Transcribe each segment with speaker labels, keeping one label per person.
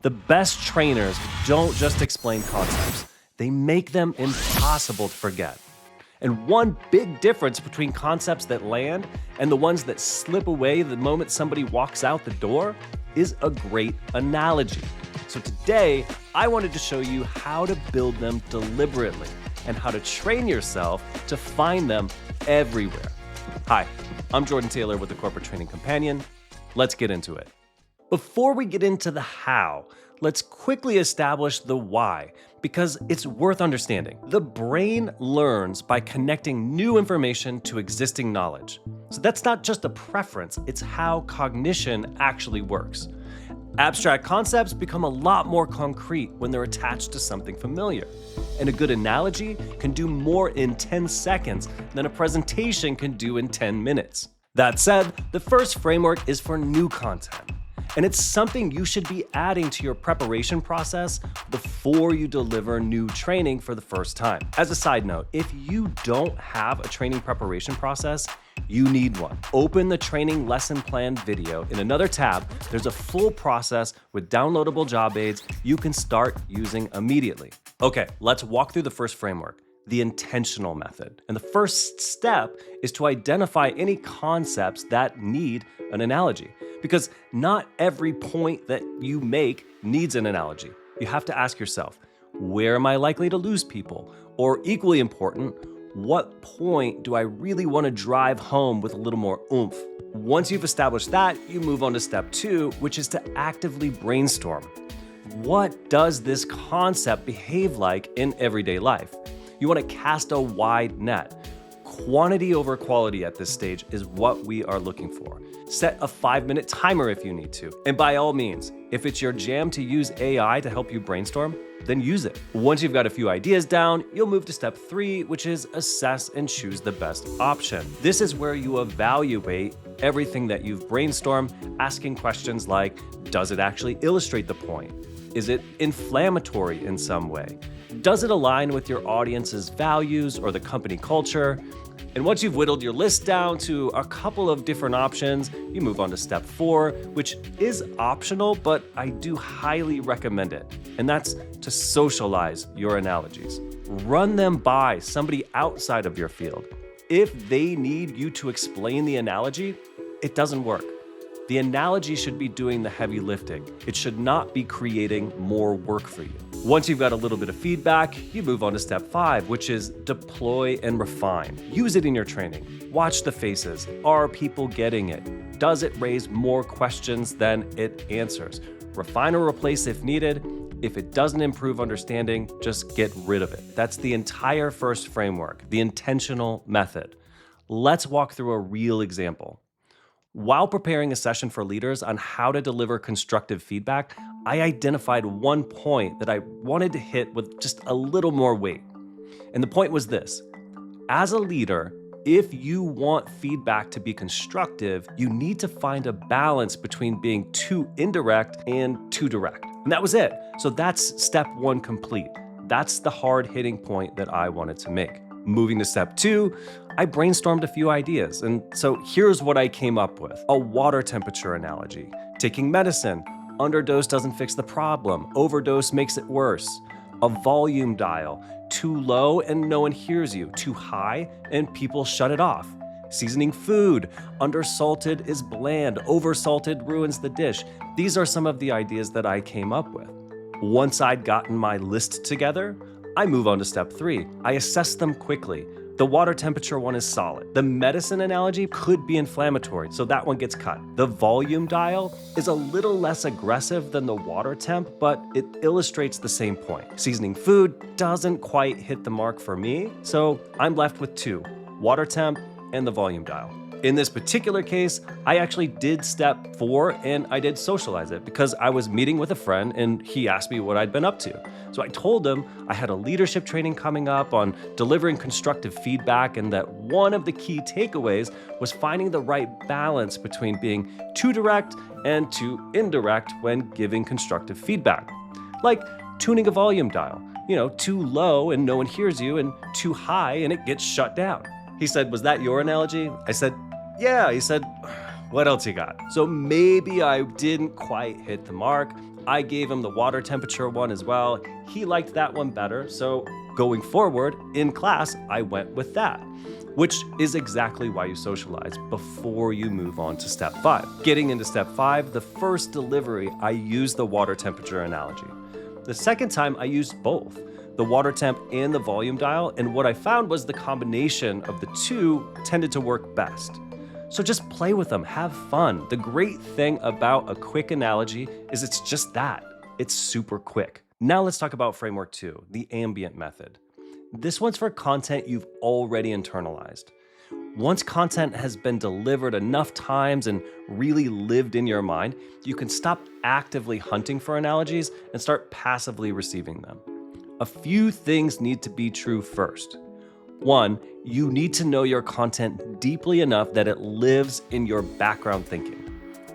Speaker 1: The best trainers don't just explain concepts, they make them impossible to forget. And one big difference between concepts that land and the ones that slip away the moment somebody walks out the door is a great analogy. So today, I wanted to show you how to build them deliberately and how to train yourself to find them everywhere. Hi, I'm Jordan Taylor with the Corporate Training Companion. Let's get into it. Before we get into the how, let's quickly establish the why, because it's worth understanding. The brain learns by connecting new information to existing knowledge. So that's not just a preference, it's how cognition actually works. Abstract concepts become a lot more concrete when they're attached to something familiar. And a good analogy can do more in 10 seconds than a presentation can do in 10 minutes. That said, the first framework is for new content. And it's something you should be adding to your preparation process before you deliver new training for the first time. As a side note, if you don't have a training preparation process, you need one. Open the training lesson plan video in another tab. There's a full process with downloadable job aids you can start using immediately. Okay, let's walk through the first framework, the intentional method. And the first step is to identify any concepts that need an analogy. Because not every point that you make needs an analogy. You have to ask yourself, where am I likely to lose people? Or equally important, what point do I really want to drive home with a little more oomph? Once you've established that, you move on to step 2, which is to actively brainstorm. What does this concept behave like in everyday life? You want to cast a wide net. Quantity over quality at this stage is what we are looking for. Set a 5-minute timer if you need to. And by all means, if it's your jam to use AI to help you brainstorm, then use it. Once you've got a few ideas down, you'll move to step 3, which is assess and choose the best option. This is where you evaluate everything that you've brainstormed, asking questions like, does it actually illustrate the point? Is it inflammatory in some way? Does it align with your audience's values or the company culture? And once you've whittled your list down to a couple of different options, you move on to step 4, which is optional, but I do highly recommend it. And that's to socialize your analogies. Run them by somebody outside of your field. If they need you to explain the analogy, it doesn't work. The analogy should be doing the heavy lifting. It should not be creating more work for you. Once you've got a little bit of feedback, you move on to step 5, which is deploy and refine. Use it in your training. Watch the faces. Are people getting it? Does it raise more questions than it answers? Refine or replace if needed. If it doesn't improve understanding, just get rid of it. That's the entire first framework, the intentional method. Let's walk through a real example. While preparing a session for leaders on how to deliver constructive feedback, I identified one point that I wanted to hit with just a little more weight. And the point was this: as a leader, if you want feedback to be constructive, you need to find a balance between being too indirect and too direct. And that was it. So that's step 1 complete. That's the hard-hitting point that I wanted to make. Moving to step 2, I brainstormed a few ideas, and so here's what I came up with. A water temperature analogy. Taking medicine, underdose doesn't fix the problem, overdose makes it worse. A volume dial, too low and no one hears you, too high and people shut it off. Seasoning food, undersalted is bland, oversalted ruins the dish. These are some of the ideas that I came up with. Once I'd gotten my list together, I move on to step 3. I assess them quickly. The water temperature one is solid. The medicine analogy could be inflammatory, so that one gets cut. The volume dial is a little less aggressive than the water temp, but it illustrates the same point. Seasoning food doesn't quite hit the mark for me, so I'm left with 2, water temp and the volume dial. In this particular case, I actually did step 4 and I did socialize it because I was meeting with a friend and he asked me what I'd been up to. So I told him I had a leadership training coming up on delivering constructive feedback and that one of the key takeaways was finding the right balance between being too direct and too indirect when giving constructive feedback. Like tuning a volume dial, too low and no one hears you and too high and it gets shut down. He said, "Was that your analogy?" I said, "Yeah." He said, "What else you got?" So maybe I didn't quite hit the mark. I gave him the water temperature one as well. He liked that one better, so going forward in class, I went with that, which is exactly why you socialize before you move on to step 5. Getting into step 5, the first delivery, I used the water temperature analogy. The second time, I used both, the water temp and the volume dial, and what I found was the combination of the two tended to work best. So just play with them, have fun. The great thing about a quick analogy is it's just that. It's super quick. Now let's talk about framework 2, the ambient method. This one's for content you've already internalized. Once content has been delivered enough times and really lived in your mind, you can stop actively hunting for analogies and start passively receiving them. A few things need to be true first. 1, you need to know your content deeply enough that it lives in your background thinking.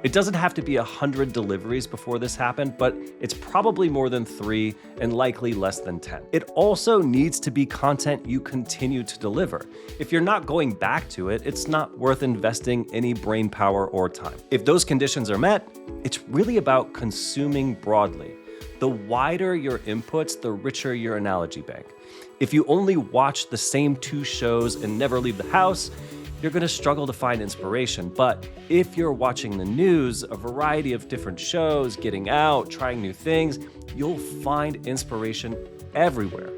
Speaker 1: It doesn't have to be 100 deliveries before this happened, but it's probably more than 3 and likely less than 10. It also needs to be content you continue to deliver. If you're not going back to it, it's not worth investing any brain power or time. If those conditions are met, it's really about consuming broadly. The wider your inputs, the richer your analogy bank. If you only watch the same 2 shows and never leave the house, you're going to struggle to find inspiration. But if you're watching the news, a variety of different shows, getting out, trying new things, you'll find inspiration everywhere.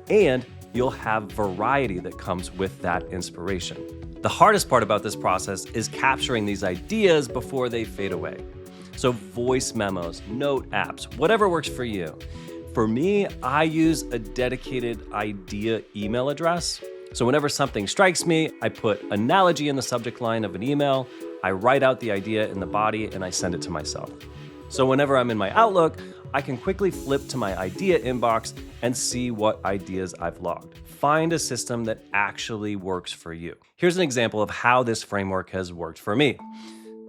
Speaker 1: And you'll have variety that comes with that inspiration. The hardest part about this process is capturing these ideas before they fade away. So voice memos, note apps, whatever works for you. For me, I use a dedicated idea email address. So whenever something strikes me, I put analogy in the subject line of an email, I write out the idea in the body, and I send it to myself. So whenever I'm in my Outlook, I can quickly flip to my idea inbox and see what ideas I've logged. Find a system that actually works for you. Here's an example of how this framework has worked for me.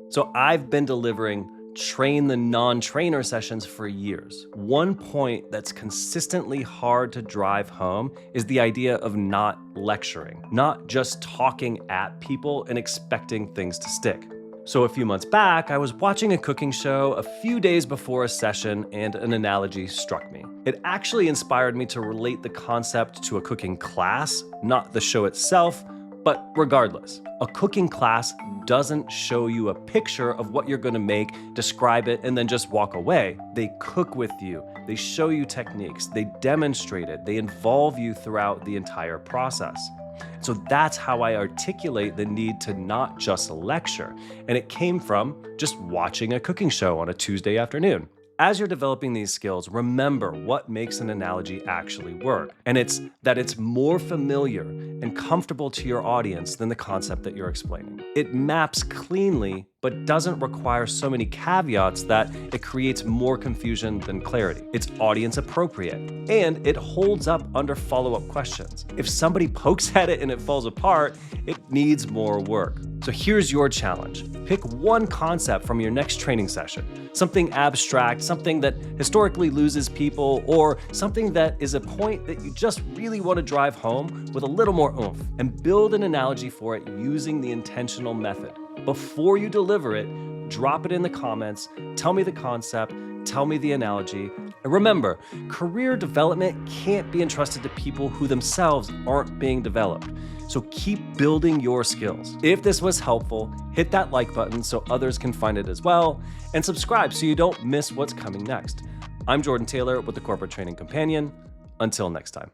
Speaker 1: So I've been delivering train the non-trainer sessions for years. One point that's consistently hard to drive home is the idea of not lecturing, not just talking at people and expecting things to stick. So a few months back, I was watching a cooking show a few days before a session and an analogy struck me. It actually inspired me to relate the concept to a cooking class, not the show itself. But regardless, a cooking class doesn't show you a picture of what you're gonna make, describe it, and then just walk away. They cook with you, they show you techniques, they demonstrate it, they involve you throughout the entire process. So that's how I articulate the need to not just lecture. And it came from just watching a cooking show on a Tuesday afternoon. As you're developing these skills, remember what makes an analogy actually work. And it's that it's more familiar and comfortable to your audience than the concept that you're explaining. It maps cleanly, but doesn't require so many caveats that it creates more confusion than clarity. It's audience appropriate, and it holds up under follow-up questions. If somebody pokes at it and it falls apart, it needs more work. So here's your challenge. Pick one concept from your next training session, something abstract, something that historically loses people, or something that is a point that you just really want to drive home with a little more oomph, and build an analogy for it using the intentional method. Before you deliver it, drop it in the comments, tell me the concept, tell me the analogy. And remember, career development can't be entrusted to people who themselves aren't being developed. So keep building your skills. If this was helpful, hit that like button so others can find it as well, and subscribe so you don't miss what's coming next. I'm Jordan Taylor with the Corporate Training Companion. Until next time.